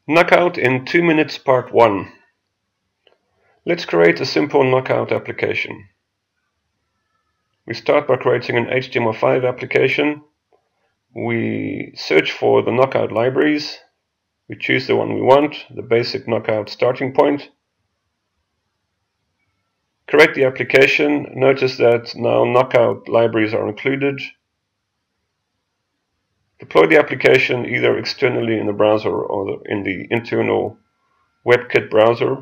Knockout in 2 minutes part 1. Let's create a simple Knockout application. We start by creating an HTML5 application. We search for the Knockout libraries. We choose the one we want, the basic Knockout starting point. Create the application. Notice that now Knockout libraries are included. Deploy the application either externally in the browser or in the internal WebKit browser.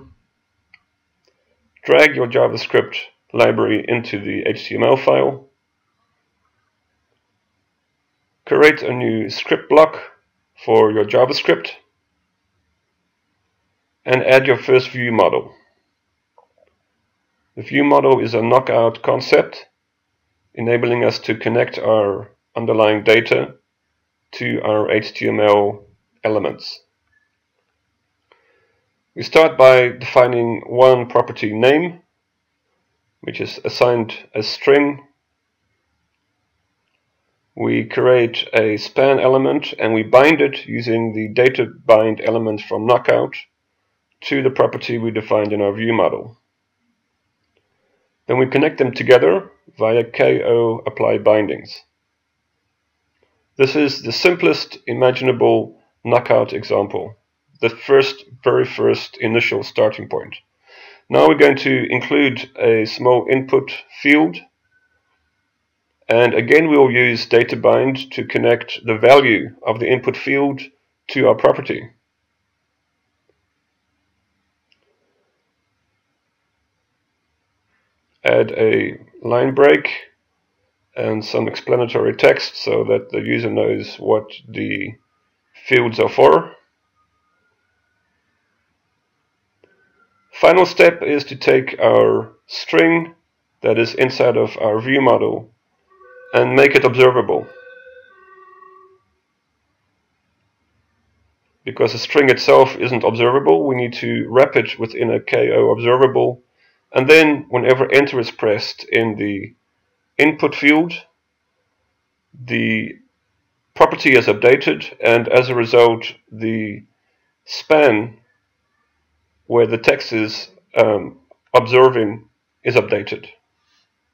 Drag your JavaScript library into the HTML file. Create a new script block for your JavaScript and add your first view model. The view model is a knockout concept, enabling us to connect our underlying data to our HTML elements. We start by defining one property name, which is assigned as string. We create a span element and we bind it using the data bind element from Knockout to the property we defined in our view model. Then we connect them together via KO apply bindings. This is the simplest imaginable Knockout example, the very first initial starting point. Now we're going to include a small input field, and again we will use data bind to connect the value of the input field to our property. Add a line break and some explanatory text so that the user knows what the fields are for. Final step is to take our string that is inside of our view model and make it observable. Because the string itself isn't observable, we need to wrap it within a KO observable, and then whenever enter is pressed in the input field, the property is updated, and as a result the span where the text is observing is updated.